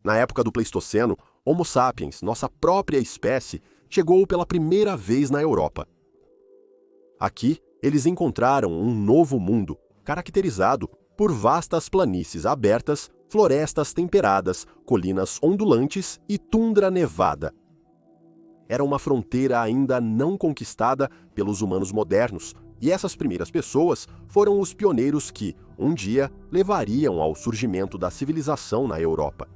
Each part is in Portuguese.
Na época do Pleistoceno, Homo sapiens, nossa própria espécie, chegou pela primeira vez na Europa. Aqui, eles encontraram um novo mundo, caracterizado por vastas planícies abertas, florestas temperadas, colinas ondulantes e tundra nevada. Era uma fronteira ainda não conquistada pelos humanos modernos, e essas primeiras pessoas foram os pioneiros que, um dia, levariam ao surgimento da civilização na Europa.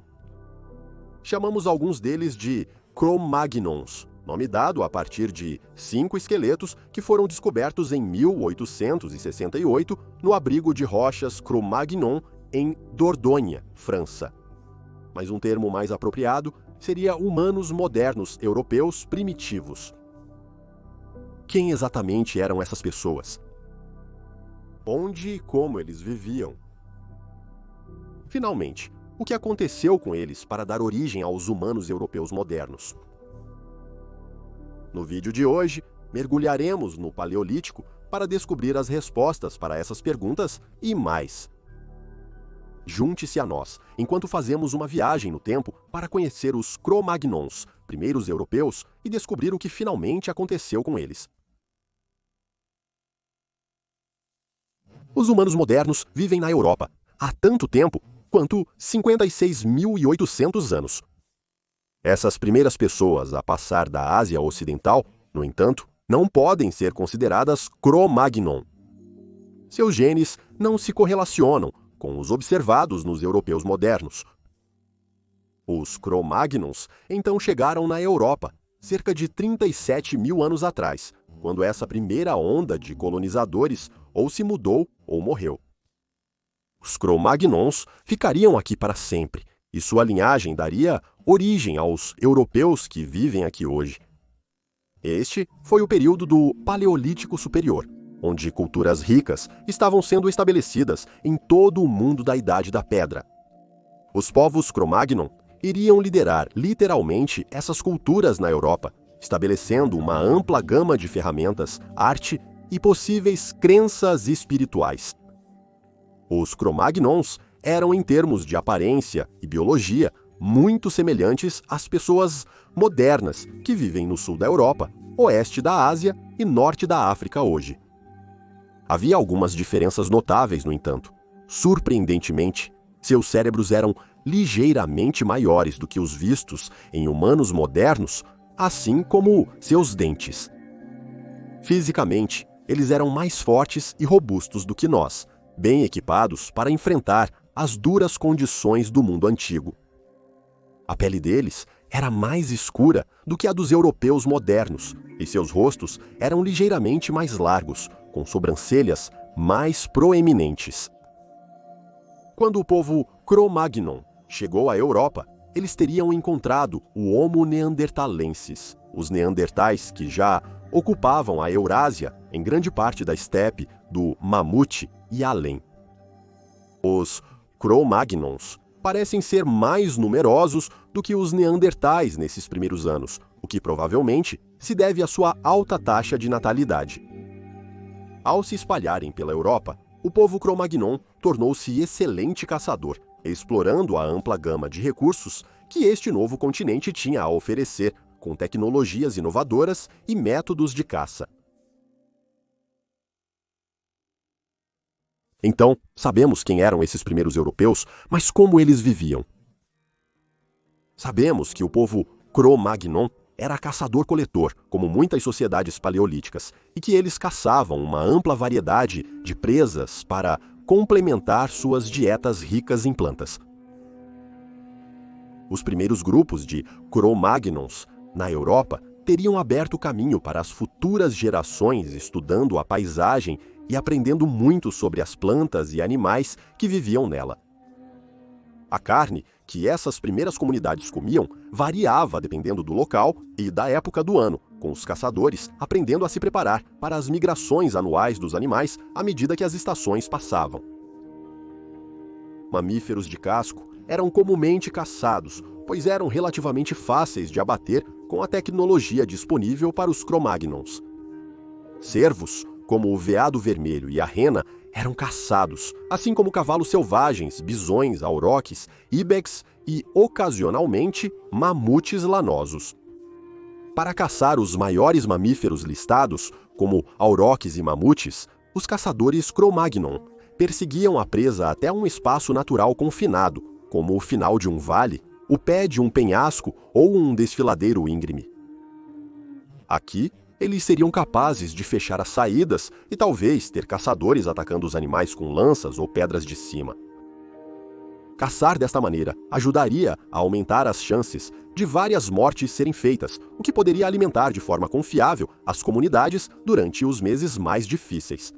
Chamamos alguns deles de Cro-Magnons, nome dado a partir de 5 esqueletos que foram descobertos em 1868 no abrigo de rochas Cro-Magnon em Dordogne, França. Mas um termo mais apropriado seria humanos modernos europeus primitivos. Quem exatamente eram essas pessoas? Onde e como eles viviam? Finalmente, o que aconteceu com eles para dar origem aos humanos europeus modernos? No vídeo de hoje, mergulharemos no Paleolítico para descobrir as respostas para essas perguntas e mais. Junte-se a nós, enquanto fazemos uma viagem no tempo para conhecer os Cro-Magnons, primeiros europeus, e descobrir o que finalmente aconteceu com eles. Os humanos modernos vivem na Europa há tanto tempo quanto 56.800 anos. Essas primeiras pessoas a passar da Ásia Ocidental, no entanto, não podem ser consideradas Cro-Magnon. Seus genes não se correlacionam com os observados nos europeus modernos. Os Cro-Magnons então chegaram na Europa, cerca de 37 mil anos atrás, quando essa primeira onda de colonizadores ou se mudou ou morreu. Os Cro-Magnons ficariam aqui para sempre, e sua linhagem daria origem aos europeus que vivem aqui hoje. Este foi o período do Paleolítico Superior, onde culturas ricas estavam sendo estabelecidas em todo o mundo da Idade da Pedra. Os povos Cro-Magnon iriam liderar literalmente essas culturas na Europa, estabelecendo uma ampla gama de ferramentas, arte e possíveis crenças espirituais. Os Cro-Magnons eram, em termos de aparência e biologia, muito semelhantes às pessoas modernas que vivem no sul da Europa, oeste da Ásia e norte da África hoje. Havia algumas diferenças notáveis, no entanto. Surpreendentemente, seus cérebros eram ligeiramente maiores do que os vistos em humanos modernos, assim como seus dentes. Fisicamente, eles eram mais fortes e robustos do que nós, bem equipados para enfrentar as duras condições do mundo antigo. A pele deles era mais escura do que a dos europeus modernos, e seus rostos eram ligeiramente mais largos, com sobrancelhas mais proeminentes. Quando o povo Cro-Magnon chegou à Europa, eles teriam encontrado o Homo neanderthalensis, os neandertais que já ocupavam a Eurásia em grande parte da estepe do Mamute e além. Os Cro-Magnons parecem ser mais numerosos do que os neandertais nesses primeiros anos, o que provavelmente se deve à sua alta taxa de natalidade. Ao se espalharem pela Europa, o povo Cro-Magnon tornou-se excelente caçador, explorando a ampla gama de recursos que este novo continente tinha a oferecer, com tecnologias inovadoras e métodos de caça. Então, sabemos quem eram esses primeiros europeus, mas como eles viviam? Sabemos que o povo Cro-Magnon era caçador-coletor, como muitas sociedades paleolíticas, e que eles caçavam uma ampla variedade de presas para complementar suas dietas ricas em plantas. Os primeiros grupos de Cro-Magnons na Europa teriam aberto caminho para as futuras gerações estudando a paisagem e aprendendo muito sobre as plantas e animais que viviam nela. A carne que essas primeiras comunidades comiam variava dependendo do local e da época do ano, com os caçadores aprendendo a se preparar para as migrações anuais dos animais à medida que as estações passavam. Mamíferos de casco eram comumente caçados, pois eram relativamente fáceis de abater com a tecnologia disponível para os Cro-Magnons. Cervos, como o veado vermelho e a rena, eram caçados, assim como cavalos selvagens, bisões, auroques, ibex e, ocasionalmente, mamutes lanosos. Para caçar os maiores mamíferos listados, como auroques e mamutes, os caçadores Cro-Magnon perseguiam a presa até um espaço natural confinado, como o final de um vale, o pé de um penhasco ou um desfiladeiro íngreme. Aqui, eles seriam capazes de fechar as saídas e talvez ter caçadores atacando os animais com lanças ou pedras de cima. Caçar desta maneira ajudaria a aumentar as chances de várias mortes serem feitas, o que poderia alimentar de forma confiável as comunidades durante os meses mais difíceis.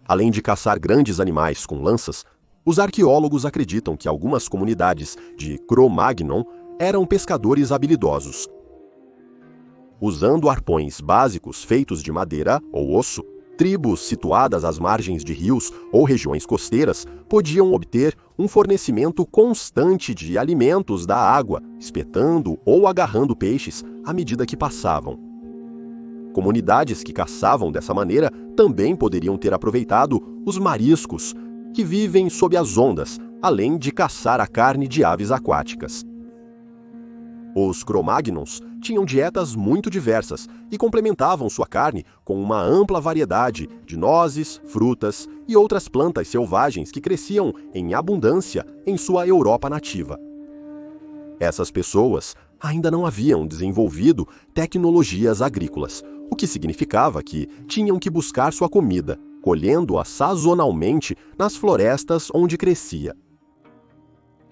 Além de caçar grandes animais com lanças, os arqueólogos acreditam que algumas comunidades de Cro-Magnon eram pescadores habilidosos. Usando arpões básicos feitos de madeira ou osso, tribos situadas às margens de rios ou regiões costeiras podiam obter um fornecimento constante de alimentos da água, espetando ou agarrando peixes à medida que passavam. Comunidades que caçavam dessa maneira também poderiam ter aproveitado os mariscos, que vivem sob as ondas, além de caçar a carne de aves aquáticas. Os Cro-Magnons tinham dietas muito diversas e complementavam sua carne com uma ampla variedade de nozes, frutas e outras plantas selvagens que cresciam em abundância em sua Europa nativa. Essas pessoas ainda não haviam desenvolvido tecnologias agrícolas, o que significava que tinham que buscar sua comida, colhendo-a sazonalmente nas florestas onde crescia.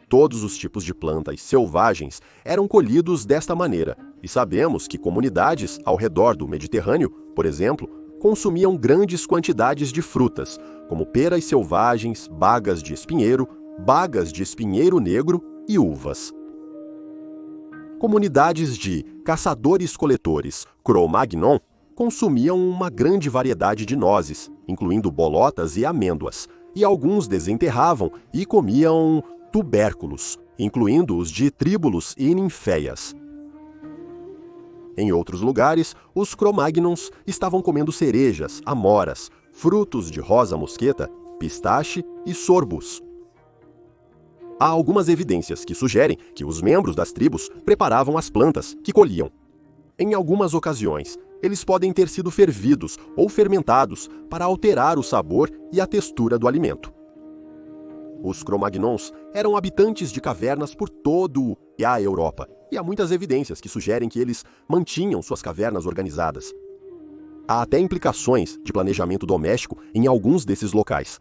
Todos os tipos de plantas selvagens eram colhidos desta maneira, e sabemos que comunidades ao redor do Mediterrâneo, por exemplo, consumiam grandes quantidades de frutas, como peras selvagens, bagas de espinheiro negro e uvas. Comunidades de caçadores-coletores Cro-Magnon consumiam uma grande variedade de nozes, incluindo bolotas e amêndoas, e alguns desenterravam e comiam tubérculos, incluindo os de tríbulos e ninféias. Em outros lugares, os Cro-Magnons estavam comendo cerejas, amoras, frutos de rosa mosqueta, pistache e sorbus. Há algumas evidências que sugerem que os membros das tribos preparavam as plantas que colhiam. Em algumas ocasiões, eles podem ter sido fervidos ou fermentados para alterar o sabor e a textura do alimento. Os Cro-Magnons eram habitantes de cavernas por todo a Europa, e há muitas evidências que sugerem que eles mantinham suas cavernas organizadas. Há até implicações de planejamento doméstico em alguns desses locais.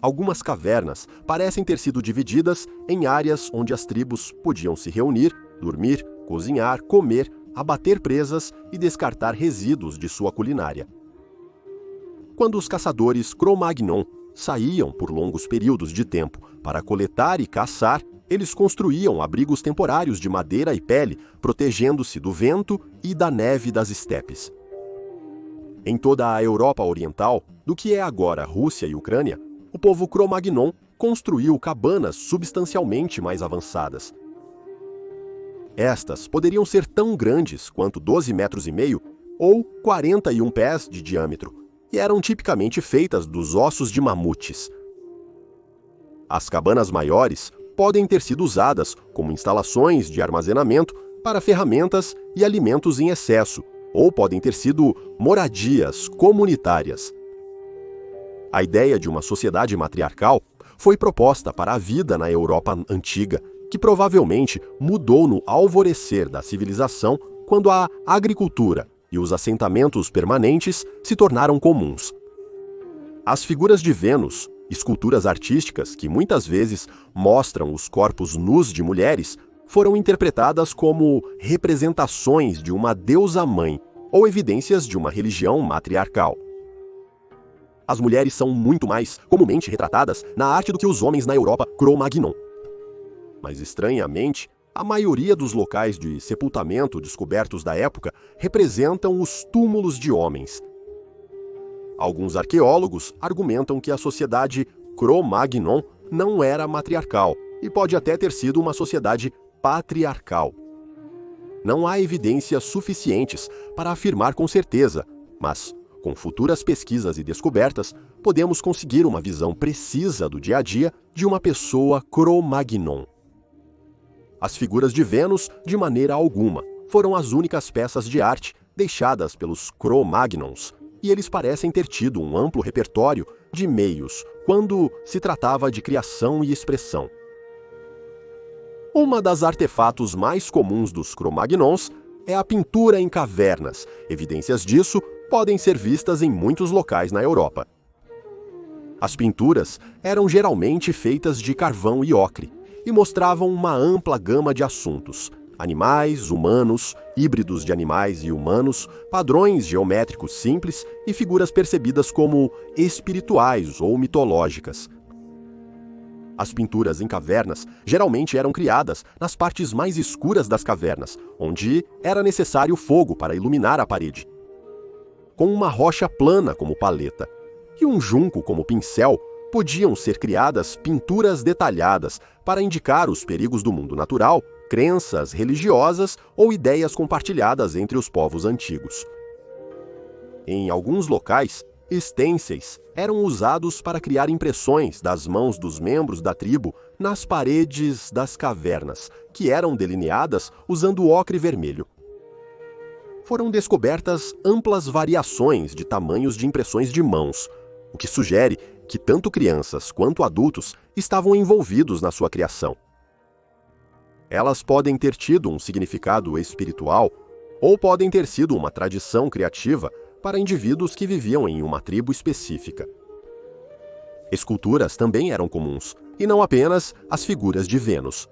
Algumas cavernas parecem ter sido divididas em áreas onde as tribos podiam se reunir, dormir, cozinhar, comer, abater presas e descartar resíduos de sua culinária. Quando os caçadores Cro-Magnon saíam por longos períodos de tempo para coletar e caçar, eles construíam abrigos temporários de madeira e pele, protegendo-se do vento e da neve das estepes. Em toda a Europa Oriental, do que é agora Rússia e Ucrânia, o povo Cro-Magnon construiu cabanas substancialmente mais avançadas. Estas poderiam ser tão grandes quanto 12,5 metros ou 41 pés de diâmetro, e eram tipicamente feitas dos ossos de mamutes. As cabanas maiores podem ter sido usadas como instalações de armazenamento para ferramentas e alimentos em excesso, ou podem ter sido moradias comunitárias. A ideia de uma sociedade matriarcal foi proposta para a vida na Europa antiga, que provavelmente mudou no alvorecer da civilização quando a agricultura e os assentamentos permanentes se tornaram comuns. As figuras de Vênus, esculturas artísticas que muitas vezes mostram os corpos nus de mulheres, foram interpretadas como representações de uma deusa-mãe ou evidências de uma religião matriarcal. As mulheres são muito mais comumente retratadas na arte do que os homens na Europa Cro-Magnon. Mas, estranhamente, a maioria dos locais de sepultamento descobertos da época representam os túmulos de homens. Alguns arqueólogos argumentam que a sociedade Cro-Magnon não era matriarcal e pode até ter sido uma sociedade patriarcal. Não há evidências suficientes para afirmar com certeza, mas Com futuras pesquisas e descobertas, podemos conseguir uma visão precisa do dia a dia de uma pessoa Cro-Magnon. As figuras de Vênus, de maneira alguma, foram as únicas peças de arte deixadas pelos Cro-Magnons, e eles parecem ter tido um amplo repertório de meios quando se tratava de criação e expressão. Uma das artefatos mais comuns dos Cro-Magnons é a pintura em cavernas. Evidências disso podem ser vistas em muitos locais na Europa. As pinturas eram geralmente feitas de carvão e ocre e mostravam uma ampla gama de assuntos: animais, humanos, híbridos de animais e humanos, padrões geométricos simples e figuras percebidas como espirituais ou mitológicas. As pinturas em cavernas geralmente eram criadas nas partes mais escuras das cavernas, onde era necessário fogo para iluminar a parede. Com uma rocha plana como paleta e um junco como pincel, podiam ser criadas pinturas detalhadas para indicar os perigos do mundo natural, crenças religiosas ou ideias compartilhadas entre os povos antigos. Em alguns locais, stencils eram usados para criar impressões das mãos dos membros da tribo nas paredes das cavernas, que eram delineadas usando ocre vermelho. Foram descobertas amplas variações de tamanhos de impressões de mãos, o que sugere que tanto crianças quanto adultos estavam envolvidos na sua criação. Elas podem ter tido um significado espiritual ou podem ter sido uma tradição criativa para indivíduos que viviam em uma tribo específica. Esculturas também eram comuns, e não apenas as figuras de Vênus.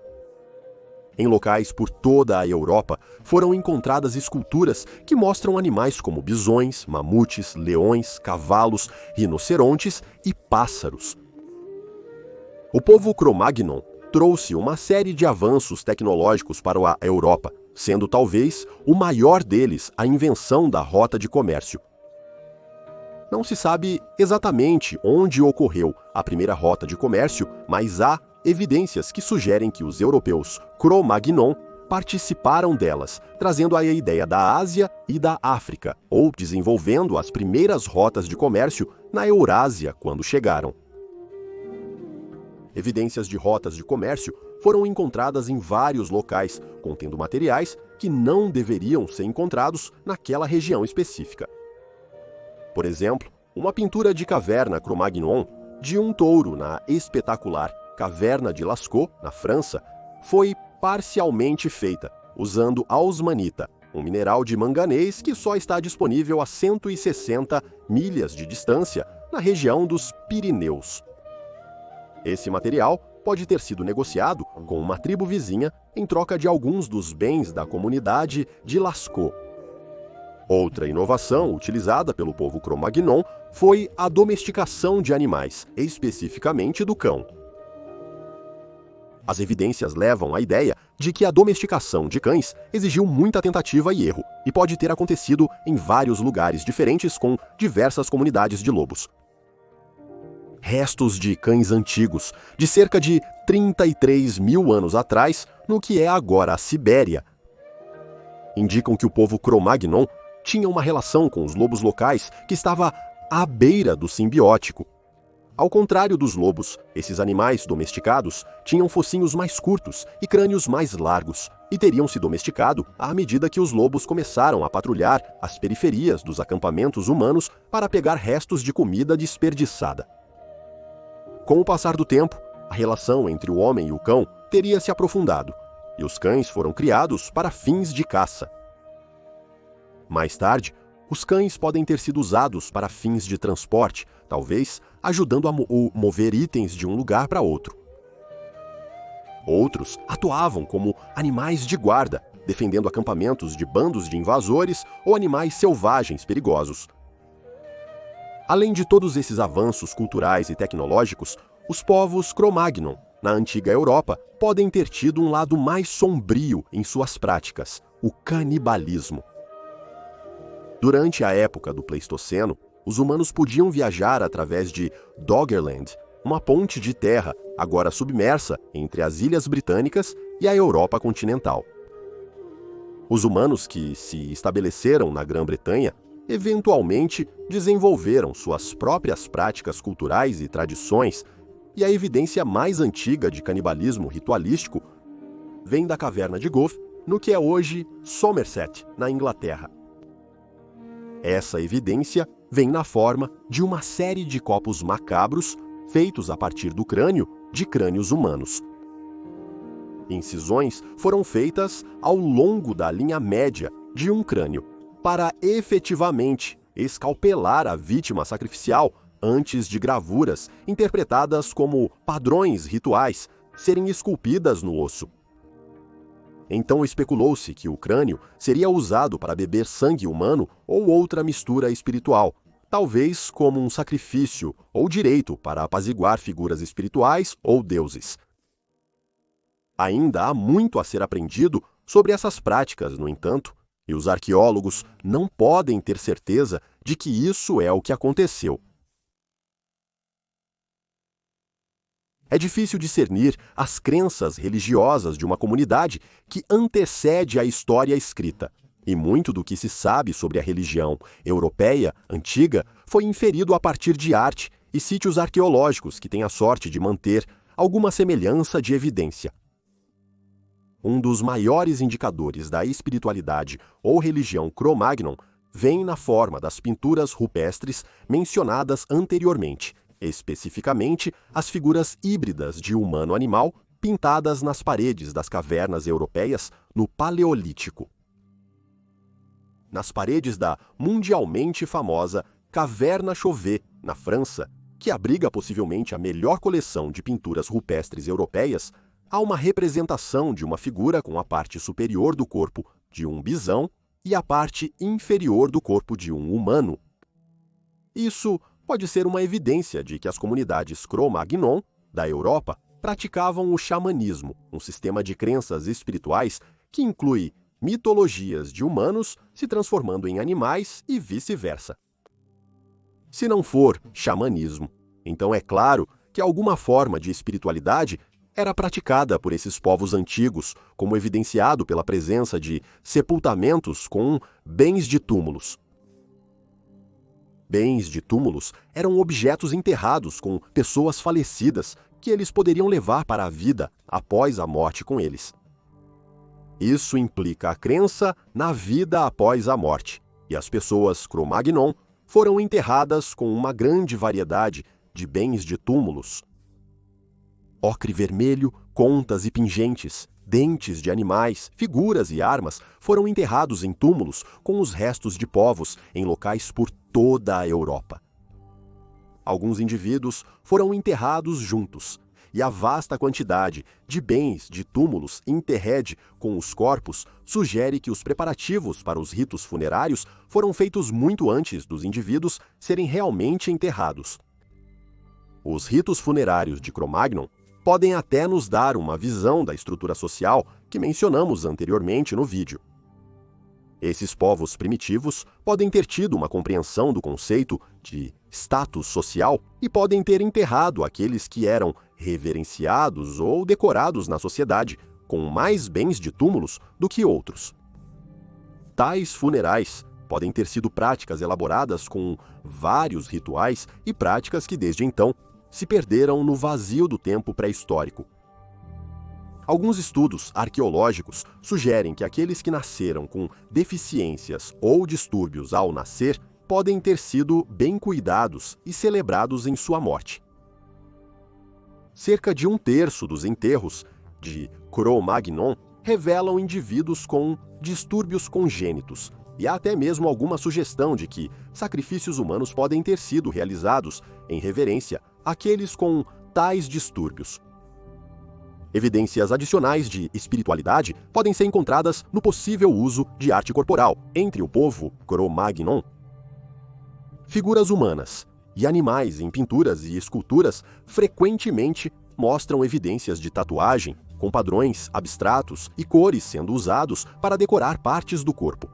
Em locais por toda a Europa, foram encontradas esculturas que mostram animais como bisões, mamutes, leões, cavalos, rinocerontes e pássaros. O povo Cro-Magnon trouxe uma série de avanços tecnológicos para a Europa, sendo talvez o maior deles a invenção da rota de comércio. Não se sabe exatamente onde ocorreu a primeira rota de comércio, mas há evidências que sugerem que os europeus Cro-Magnon participaram delas, trazendo a ideia da Ásia e da África, ou desenvolvendo as primeiras rotas de comércio na Eurásia quando chegaram. Evidências de rotas de comércio foram encontradas em vários locais, contendo materiais que não deveriam ser encontrados naquela região específica. Por exemplo, uma pintura de caverna Cro-Magnon de um touro na espetacular Caverna de Lascaux, na França, foi parcialmente feita usando ausmanita, um mineral de manganês que só está disponível a 160 milhas de distância na região dos Pirineus. Esse material pode ter sido negociado com uma tribo vizinha em troca de alguns dos bens da comunidade de Lascaux. Outra inovação utilizada pelo povo Cro-Magnon foi a domesticação de animais, especificamente do cão. As evidências levam à ideia de que a domesticação de cães exigiu muita tentativa e erro e pode ter acontecido em vários lugares diferentes com diversas comunidades de lobos. Restos de cães antigos, de cerca de 33 mil anos atrás, no que é agora a Sibéria, indicam que o povo Cro-Magnon tinha uma relação com os lobos locais que estava à beira do simbiótico. Ao contrário dos lobos, esses animais domesticados tinham focinhos mais curtos e crânios mais largos, e teriam se domesticado à medida que os lobos começaram a patrulhar as periferias dos acampamentos humanos para pegar restos de comida desperdiçada. Com o passar do tempo, a relação entre o homem e o cão teria se aprofundado, e os cães foram criados para fins de caça. Mais tarde, os cães podem ter sido usados para fins de transporte, talvez ajudando a mover itens de um lugar para outro. Outros atuavam como animais de guarda, defendendo acampamentos de bandos de invasores ou animais selvagens perigosos. Além de todos esses avanços culturais e tecnológicos, os povos Cro-Magnon, na antiga Europa, podem ter tido um lado mais sombrio em suas práticas, o canibalismo. Durante a época do Pleistoceno, os humanos podiam viajar através de Doggerland, uma ponte de terra agora submersa entre as Ilhas Britânicas e a Europa continental. Os humanos que se estabeleceram na Grã-Bretanha eventualmente desenvolveram suas próprias práticas culturais e tradições, e a evidência mais antiga de canibalismo ritualístico vem da caverna de Gough, no que é hoje Somerset, na Inglaterra. Essa evidência vem na forma de uma série de copos macabros feitos a partir do crânio de crânios humanos. Incisões foram feitas ao longo da linha média de um crânio, para efetivamente escalpelar a vítima sacrificial antes de gravuras interpretadas como padrões rituais serem esculpidas no osso. Então especulou-se que o crânio seria usado para beber sangue humano ou outra mistura espiritual, talvez como um sacrifício ou direito para apaziguar figuras espirituais ou deuses. Ainda há muito a ser aprendido sobre essas práticas, no entanto, e os arqueólogos não podem ter certeza de que isso é o que aconteceu. É difícil discernir as crenças religiosas de uma comunidade que antecede a história escrita, e muito do que se sabe sobre a religião europeia antiga foi inferido a partir de arte e sítios arqueológicos que têm a sorte de manter alguma semelhança de evidência. Um dos maiores indicadores da espiritualidade ou religião Cro-Magnon vem na forma das pinturas rupestres mencionadas anteriormente, especificamente as figuras híbridas de humano-animal pintadas nas paredes das cavernas europeias no Paleolítico. Nas paredes da mundialmente famosa Caverna Chauvet, na França, que abriga possivelmente a melhor coleção de pinturas rupestres europeias, há uma representação de uma figura com a parte superior do corpo de um bisão e a parte inferior do corpo de um humano. Isso pode ser uma evidência de que as comunidades Cro-Magnon da Europa praticavam o xamanismo, um sistema de crenças espirituais que inclui mitologias de humanos se transformando em animais e vice-versa. Se não for xamanismo, então é claro que alguma forma de espiritualidade era praticada por esses povos antigos, como evidenciado pela presença de sepultamentos com bens de túmulos. Bens de túmulos eram objetos enterrados com pessoas falecidas que eles poderiam levar para a vida após a morte com eles. Isso implica a crença na vida após a morte, e as pessoas Cro-Magnon foram enterradas com uma grande variedade de bens de túmulos. Ocre vermelho, contas e pingentes, dentes de animais, figuras e armas foram enterrados em túmulos com os restos de povos em locais por toda a Europa. Alguns indivíduos foram enterrados juntos, e a vasta quantidade de bens de túmulos interred com os corpos sugere que os preparativos para os ritos funerários foram feitos muito antes dos indivíduos serem realmente enterrados. Os ritos funerários de Cro-Magnon podem até nos dar uma visão da estrutura social que mencionamos anteriormente no vídeo. Esses povos primitivos podem ter tido uma compreensão do conceito de status social e podem ter enterrado aqueles que eram reverenciados ou decorados na sociedade, com mais bens de túmulos do que outros. Tais funerais podem ter sido práticas elaboradas com vários rituais e práticas que desde então se perderam no vazio do tempo pré-histórico. Alguns estudos arqueológicos sugerem que aqueles que nasceram com deficiências ou distúrbios ao nascer podem ter sido bem cuidados e celebrados em sua morte. Cerca de 1/3 dos enterros de Cro-Magnon revelam indivíduos com distúrbios congênitos, e há até mesmo alguma sugestão de que sacrifícios humanos podem ter sido realizados em reverência àqueles com tais distúrbios. Evidências adicionais de espiritualidade podem ser encontradas no possível uso de arte corporal entre o povo Cro-Magnon. Figuras humanas e animais em pinturas e esculturas frequentemente mostram evidências de tatuagem, com padrões abstratos e cores sendo usados para decorar partes do corpo.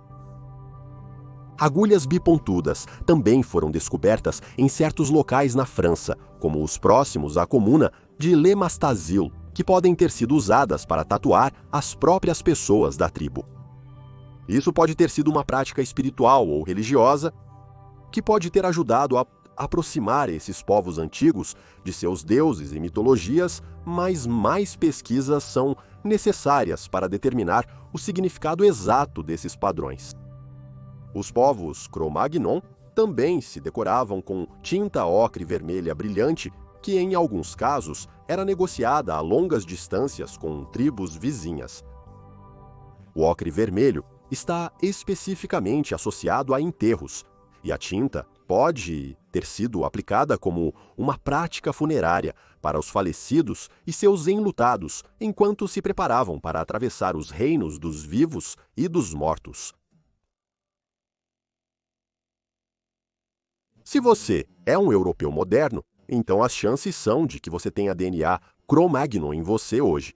Agulhas bipontudas também foram descobertas em certos locais na França, como os próximos à comuna de Le Mastazil, que podem ter sido usadas para tatuar as próprias pessoas da tribo. Isso pode ter sido uma prática espiritual ou religiosa que pode ter ajudado a aproximar esses povos antigos de seus deuses e mitologias, mas mais pesquisas são necessárias para determinar o significado exato desses padrões. Os povos Cro-Magnon também se decoravam com tinta ocre vermelha brilhante, que em alguns casos era negociada a longas distâncias com tribos vizinhas. O ocre vermelho está especificamente associado a enterros, e a tinta pode ter sido aplicada como uma prática funerária para os falecidos e seus enlutados enquanto se preparavam para atravessar os reinos dos vivos e dos mortos. Se você é um europeu moderno, então as chances são de que você tenha DNA Cro-Magnon em você hoje.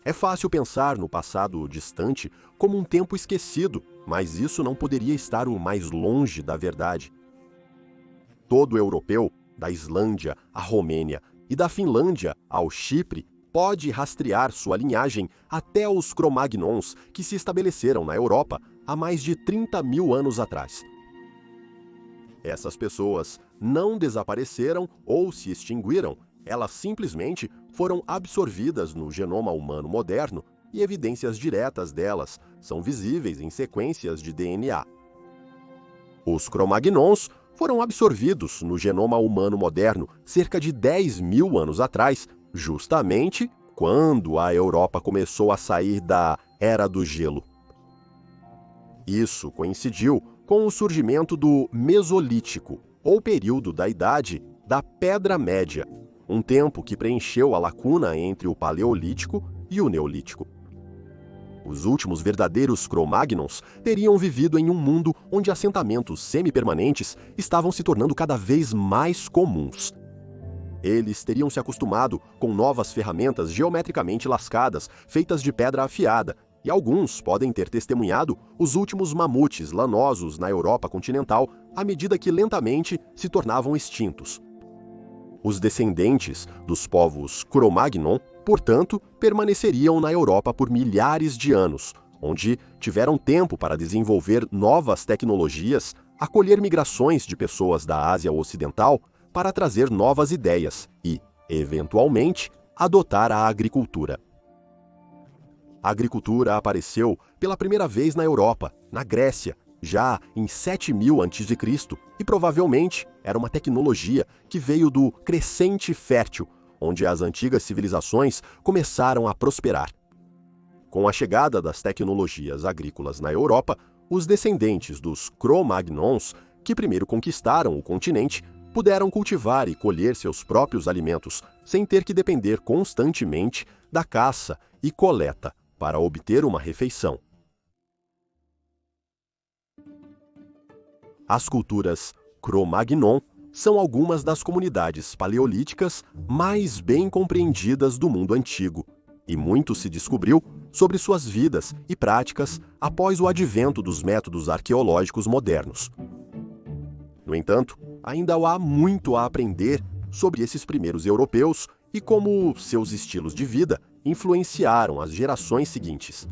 É fácil pensar no passado distante como um tempo esquecido, mas isso não poderia estar o mais longe da verdade. Todo europeu, da Islândia à Romênia e da Finlândia ao Chipre, pode rastrear sua linhagem até os Cro-Magnons que se estabeleceram na Europa há mais de 30 mil anos atrás. Essas pessoas não desapareceram ou se extinguiram, elas simplesmente foram absorvidas no genoma humano moderno e evidências diretas delas são visíveis em sequências de DNA. Os Cro-Magnons foram absorvidos no genoma humano moderno cerca de 10 mil anos atrás, justamente quando a Europa começou a sair da Era do Gelo. Isso coincidiu com o surgimento do Mesolítico, ou período da Idade da Pedra Média, um tempo que preencheu a lacuna entre o Paleolítico e o Neolítico. Os últimos verdadeiros Cro-Magnons teriam vivido em um mundo onde assentamentos semi-permanentes estavam se tornando cada vez mais comuns. Eles teriam se acostumado com novas ferramentas geometricamente lascadas, feitas de pedra afiada, e alguns podem ter testemunhado os últimos mamutes lanosos na Europa continental à medida que lentamente se tornavam extintos. Os descendentes dos povos Cro-Magnon, portanto, permaneceriam na Europa por milhares de anos, onde tiveram tempo para desenvolver novas tecnologias, acolher migrações de pessoas da Ásia Ocidental para trazer novas ideias e, eventualmente, adotar a agricultura. A agricultura apareceu pela primeira vez na Europa, na Grécia, já em 7000 a.C., e provavelmente era uma tecnologia que veio do Crescente Fértil, onde as antigas civilizações começaram a prosperar. Com a chegada das tecnologias agrícolas na Europa, os descendentes dos Cro-Magnons, que primeiro conquistaram o continente, puderam cultivar e colher seus próprios alimentos, sem ter que depender constantemente da caça e coleta para obter uma refeição. As culturas Cro-Magnon são algumas das comunidades paleolíticas mais bem compreendidas do mundo antigo, e muito se descobriu sobre suas vidas e práticas após o advento dos métodos arqueológicos modernos. No entanto, ainda há muito a aprender sobre esses primeiros europeus e como seus estilos de vida influenciaram as gerações seguintes.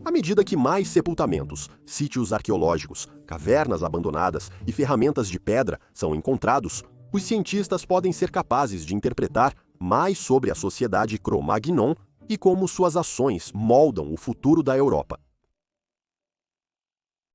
À medida que mais sepultamentos, sítios arqueológicos, cavernas abandonadas e ferramentas de pedra são encontrados, os cientistas podem ser capazes de interpretar mais sobre a sociedade Cro-Magnon e como suas ações moldam o futuro da Europa.